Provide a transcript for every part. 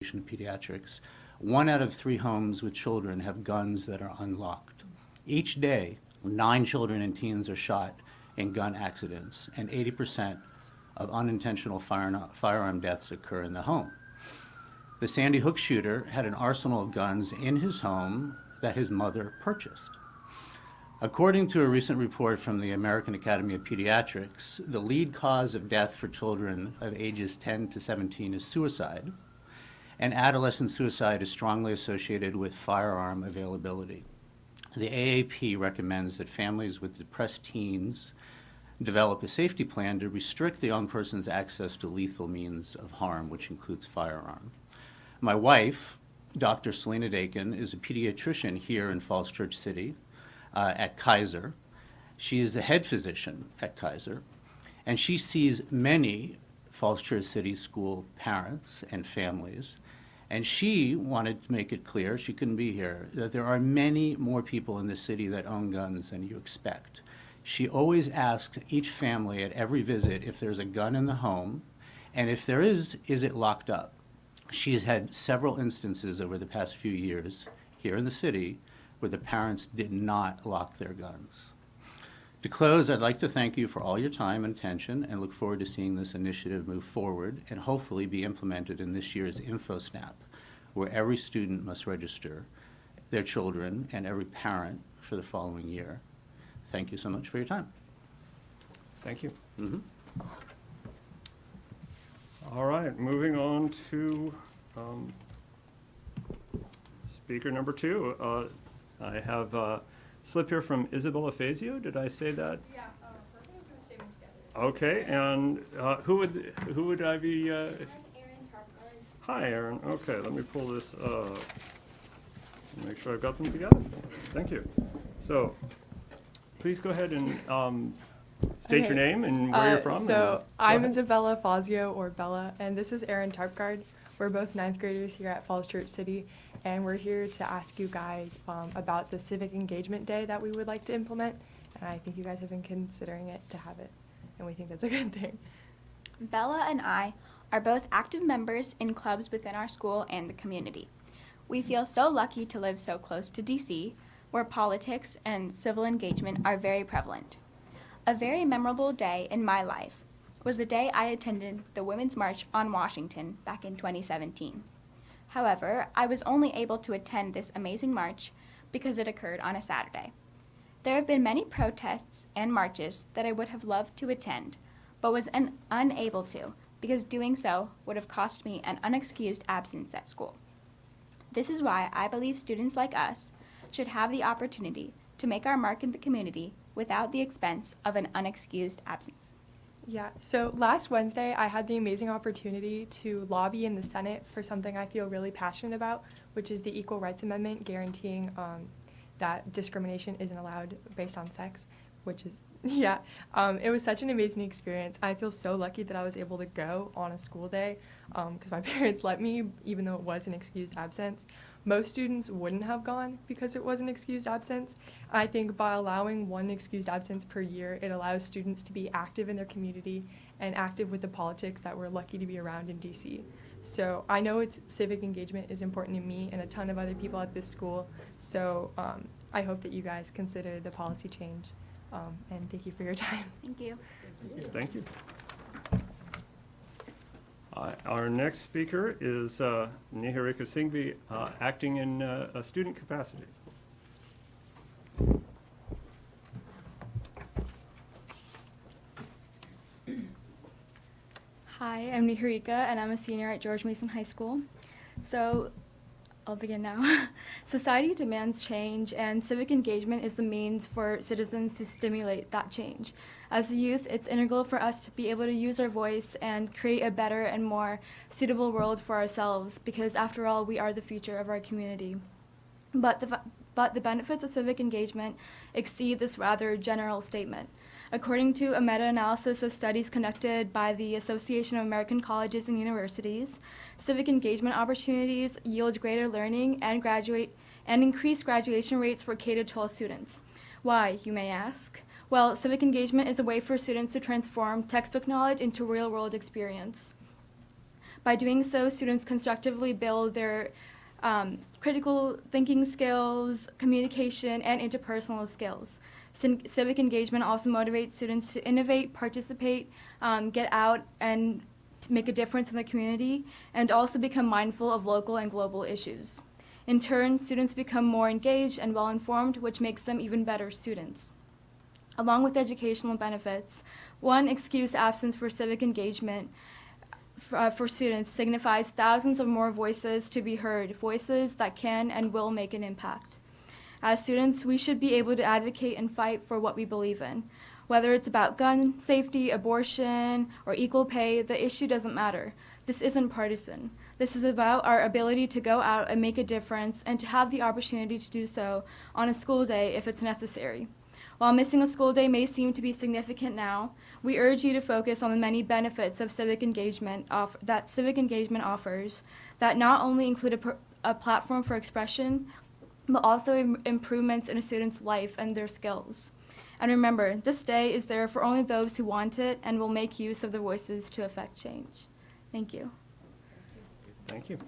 of Pediatrics, 1 out of 3 homes with children have guns that are unlocked. Each day, 9 children and teens are shot in gun accidents, and 80% of unintentional firearm deaths occur in the home. The Sandy Hook shooter had an arsenal of guns in his home that his mother purchased. According to a recent report from the American Academy of Pediatrics, the lead cause of death for children of ages 10 to 17 is suicide, and adolescent suicide is strongly associated with firearm availability. The AAP recommends that families with depressed teens develop a safety plan to restrict the young person's access to lethal means of harm, which includes firearm. My wife, Dr. Selena Dakin, is a pediatrician here in Falls Church City at Kaiser. She is the head physician at Kaiser, and she sees many Falls Church City school parents and families. And she wanted to make it clear, she couldn't be here, that there are many more people in the city that own guns than you expect. She always asks each family at every visit if there's a gun in the home, and if there is it locked up? She has had several instances over the past few years here in the city where the parents did not lock their guns. To close, I'd like to thank you for all your time and attention and look forward to seeing this initiative move forward and hopefully be implemented in this year's InfoSnap, where every student must register their children and every parent for the following year. Thank you so much for your time. Thank you. Mm-hmm. All right, moving on to speaker number 2. I have a slip here from Isabella Fazio. Did I say that? Yeah, we're going to do a statement together. Okay, and who would I be? I'm Erin Tarpgard. Hi, Erin. Okay, let me pull this up. Make sure I've got them together. Thank you. So, please go ahead and state your name and where you're from. So I'm Isabella Fazio, or Bella, and this is Erin Tarpgard. We're both 9th graders here at Falls Church City, and we're here to ask you guys about the Civic Engagement Day that we would like to implement, and I think you guys have been considering it to have it, and we think that's a good thing. Bella and I are both active members in clubs within our school and the community. We feel so lucky to live so close to DC, where politics and civil engagement are very prevalent. A very memorable day in my life was the day I attended the Women's March on Washington back in 2017. However, I was only able to attend this amazing march because it occurred on a Saturday. There have been many protests and marches that I would have loved to attend, but was unable to because doing so would have cost me an unexcused absence at school. This is why I believe students like us should have the opportunity to make our mark in the community without the expense of an unexcused absence. Yeah, so last Wednesday I had the amazing opportunity to lobby in the Senate for something I feel really passionate about, which is the Equal Rights Amendment guaranteeing that discrimination isn't allowed based on sex, which is, yeah. It was such an amazing experience. I feel so lucky that I was able to go on a school day because my parents let me, even though it was an excused absence. Most students wouldn't have gone because it was an excused absence. I think by allowing one excused absence per year, it allows students to be active in their community and active with the politics that we're lucky to be around in DC. So I know civic engagement is important to me and a ton of other people at this school. So I hope that you guys consider the policy change. And thank you for your time. Thank you. Thank you. Our next speaker is Neha Singhvi, acting in a student capacity. Hi, I'm Niharika, and I'm a senior at George Mason High School. So, I'll begin now. Society demands change, and civic engagement is the means for citizens to stimulate that change. As a youth, it's integral for us to be able to use our voice and create a better and more suitable world for ourselves, because after all, we are the future of our community. But the benefits of civic engagement exceed this rather general statement. According to a meta-analysis of studies conducted by the Association of American Colleges and Universities, civic engagement opportunities yield greater learning and increased graduation rates for K-12 students. Why, you may ask? Well, civic engagement is a way for students to transform textbook knowledge into real-world experience. By doing so, students constructively build their critical thinking skills, communication, and interpersonal skills. Civic engagement also motivates students to innovate, participate, get out, and make a difference in the community, and also become mindful of local and global issues. In turn, students become more engaged and well-informed, which makes them even better students. Along with educational benefits, one excused absence for civic engagement for students signifies thousands of more voices to be heard, voices that can and will make an impact. As students, we should be able to advocate and fight for what we believe in. Whether it's about gun safety, abortion, or equal pay, the issue doesn't matter. This isn't partisan. This is about our ability to go out and make a difference and to have the opportunity to do so on a school day if it's necessary. While missing a school day may seem to be significant now, we urge you to focus on the many benefits of civic engagement that civic engagement offers, that not only include a platform for expression, but also improvements in a student's life and their skills. And remember, this day is there for only those who want it and will make use of their voices to affect change. Thank you. Thank you.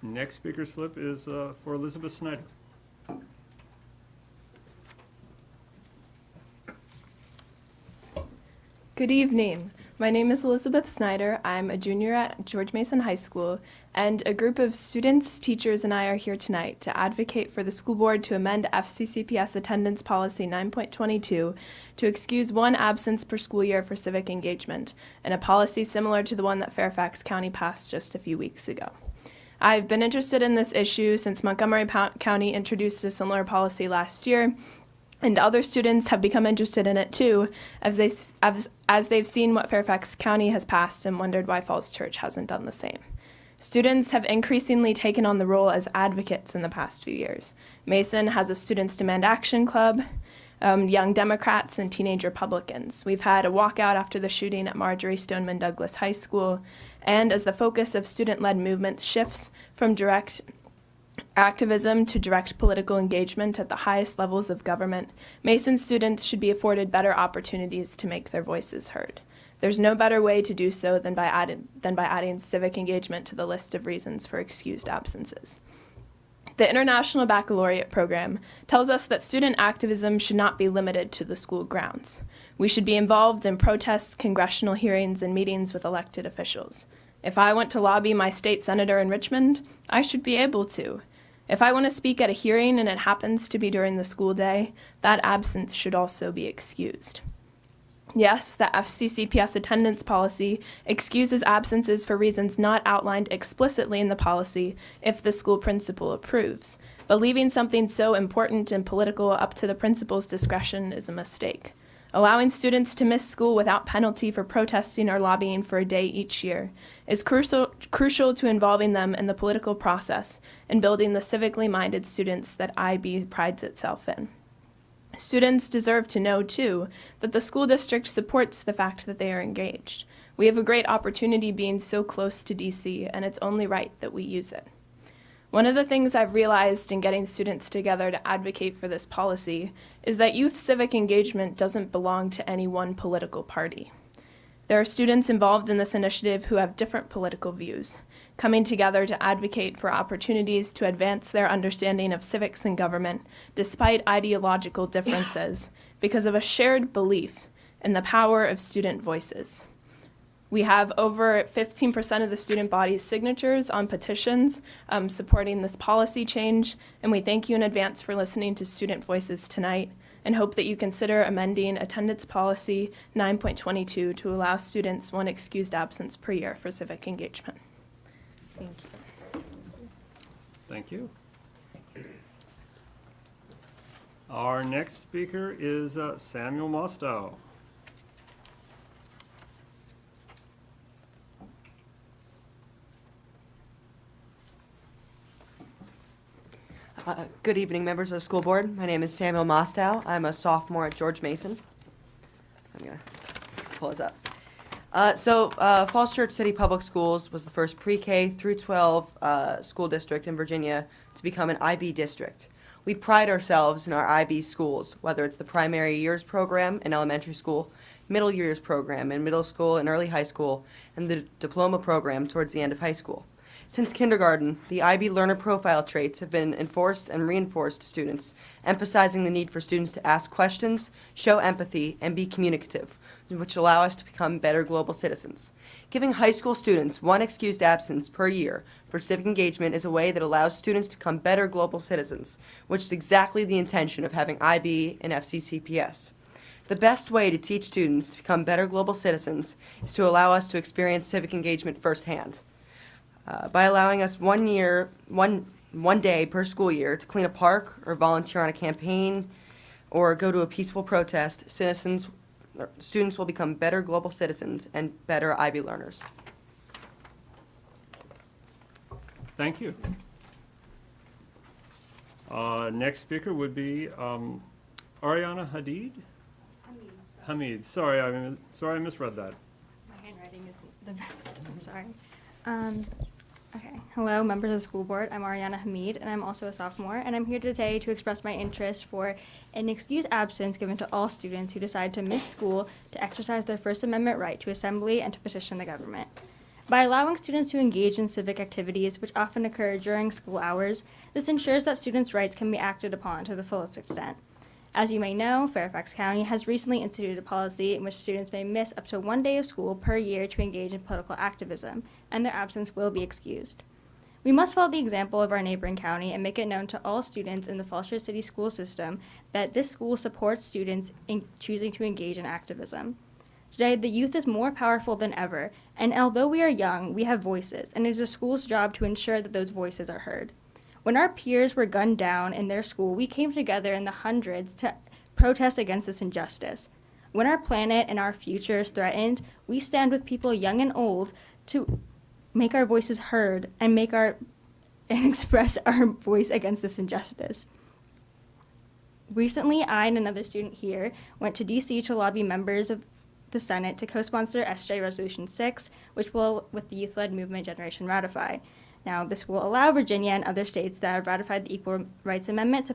Next speaker slip is for Elizabeth Snyder. Good evening. My name is Elizabeth Snyder. I'm a junior at George Mason High School, and a group of students, teachers, and I are here tonight to advocate for the school board to amend FCCPS attendance policy 9.22 to excuse one absence per school year for civic engagement, and a policy similar to the one that Fairfax County passed just a few weeks ago. I've been interested in this issue since Montgomery County introduced a similar policy last year, and other students have become interested in it too, as they've seen what Fairfax County has passed and wondered why Falls Church hasn't done the same. Students have increasingly taken on the role as advocates in the past few years. Mason has a Students Demand Action Club, Young Democrats, and Teenage Republicans. We've had a walkout after the shooting at Marjorie Stoneman Douglas High School, and as the focus of student-led movements shifts from direct activism to direct political engagement at the highest levels of government, Mason students should be afforded better opportunities to make their voices heard. There's no better way to do so than by adding civic engagement to the list of reasons for excused absences. The International Baccalaureate program tells us that student activism should not be limited to the school grounds. We should be involved in protests, congressional hearings, and meetings with elected officials. If I want to lobby my state senator in Richmond, I should be able to. If I want to speak at a hearing and it happens to be during the school day, that absence should also be excused. Yes, the FCCPS attendance policy excuses absences for reasons not outlined explicitly in the policy if the school principal approves, but leaving something so important and political up to the principal's discretion is a mistake. Allowing students to miss school without penalty for protesting or lobbying for a day each year is crucial to involving them in the political process and building the civically minded students that IB prides itself in. Students deserve to know, too, that the school district supports the fact that they are engaged. We have a great opportunity being so close to DC, and it's only right that we use it. One of the things I've realized in getting students together to advocate for this policy is that youth civic engagement doesn't belong to any one political party. There are students involved in this initiative who have different political views, coming together to advocate for opportunities to advance their understanding of civics and government despite ideological differences because of a shared belief in the power of student voices. We have over 15% of the student body's signatures on petitions supporting this policy change, and we thank you in advance for listening to student voices tonight and hope that you consider amending attendance policy 9.22 to allow students one excused absence per year for civic engagement. Thank you. Thank you. Our next speaker is Samuel Mostow. Good evening, members of the school board. My name is Samuel Mostow. I'm a sophomore at George Mason. I'm going to pull this up. Falls Church City Public Schools was the first pre-K through 12 school district in Virginia to become an IB district. We pride ourselves in our IB schools, whether it's the primary years program in elementary school, middle years program in middle school and early high school, and the diploma program towards the end of high school. Since kindergarten, the IB learner profile traits have been enforced and reinforced to students, emphasizing the need for students to ask questions, show empathy, and be communicative, which allow us to become better global citizens. Giving high school students one excused absence per year for civic engagement is a way that allows students to become better global citizens, which is exactly the intention of having IB and FCCPS. The best way to teach students to become better global citizens is to allow us to experience civic engagement firsthand. By allowing us one day per school year to clean a park or volunteer on a campaign or go to a peaceful protest, students will become better global citizens and better IB learners. Thank you. Next speaker would be Arianna Hadid? Hamid. Sorry, I misread that. My handwriting isn't the best. I'm sorry. Okay. Hello, members of the school board. I'm Arianna Hamid, and I'm also a sophomore, and I'm here today to express my interest for an excused absence given to all students who decide to miss school to exercise their First Amendment right to assembly and to petition the government. By allowing students to engage in civic activities, which often occur during school hours, this ensures that students' rights can be acted upon to the fullest extent. As you may know, Fairfax County has recently instituted a policy in which students may miss up to one day of school per year to engage in political activism, and their absence will be excused. We must follow the example of our neighboring county and make it known to all students in the Falls Church City school system that this school supports students in choosing to engage in activism. Today, the youth is more powerful than ever, and although we are young, we have voices, and it is the school's job to ensure that those voices are heard. When our peers were gunned down in their school, we came together in the hundreds to protest against this injustice. When our planet and our future is threatened, we stand with people young and old to make our voices heard and express our voice against this injustice. Recently, I and another student here went to DC to lobby members of the Senate to co-sponsor SJ Resolution 6, which will, with the youth-led movement Generation, ratify. Now, this will allow Virginia and other states that have ratified the Equal Rights Amendment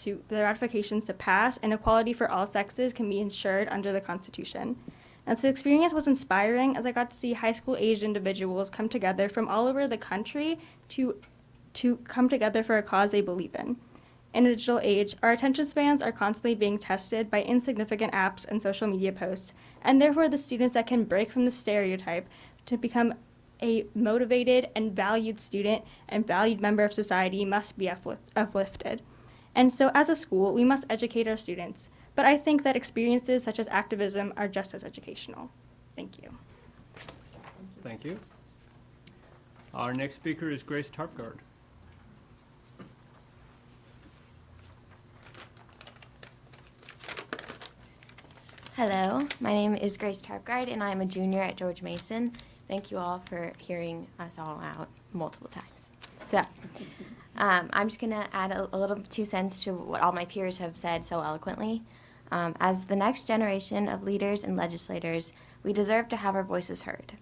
to the ratifications to pass, and equality for all sexes can be ensured under the Constitution. Now, this experience was inspiring as I got to see high school-aged individuals come together from all over the country to come together for a cause they believe in. In a digital age, our attention spans are constantly being tested by insignificant apps and social media posts, and therefore the students that can break from the stereotype to become a motivated and valued student and valued member of society must be uplifted. And so as a school, we must educate our students. But I think that experiences such as activism are just as educational. Thank you. Thank you. Our next speaker is Grace Tarpgard. Hello, my name is Grace Tarpgard, and I'm a junior at George Mason. Thank you all for hearing us all out multiple times. So, I'm just going to add a little 2 cents to what all my peers have said so eloquently. As the next generation of leaders and legislators, we deserve to have our voices heard.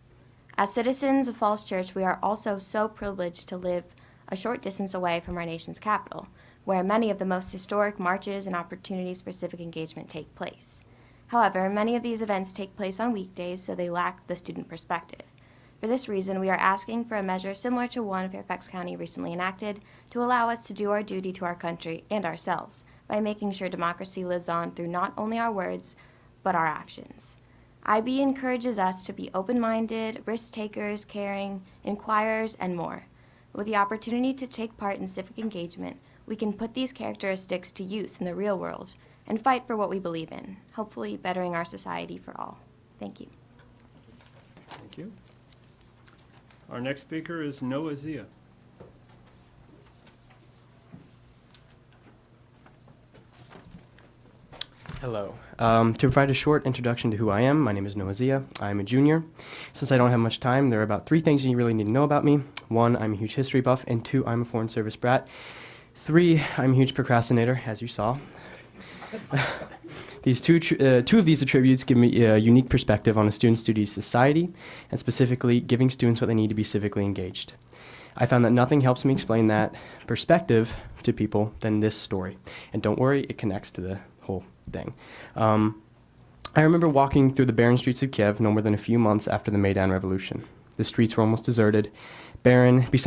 As citizens of Falls Church, we are also so privileged to live a short distance away from our nation's capital, where many of the most historic marches and opportunities for civic engagement take place. However, many of these events take place on weekdays, so they lack the student perspective. For this reason, we are asking for a measure similar to one Fairfax County recently enacted to allow us to do our duty to our country and ourselves by making sure democracy lives on through not only our words, but our actions. IB encourages us to be open-minded, risk-takers, caring, inquirers, and more. With the opportunity to take part in civic engagement, we can put these characteristics to use in the real world and fight for what we believe in, hopefully bettering our society for all. Thank you. Thank you. Our next speaker is Noah Zia. Hello. To provide a short introduction to who I am, my name is Noah Zia. I'm a junior. Since I don't have much time, there are about 3 things you really need to know about me. 1, I'm a huge history buff, and 2, I'm a foreign service brat. 3, I'm a huge procrastinator, as you saw. These two of these attributes give me a unique perspective on a student's duty to society, and specifically giving students what they need to be civically engaged. I found that nothing helps me explain that perspective to people than this story. And don't worry, it connects to the whole thing. I remember walking through the barren streets of Kiev no more than a few months after the Maidan Revolution. The streets were almost deserted, barren, beside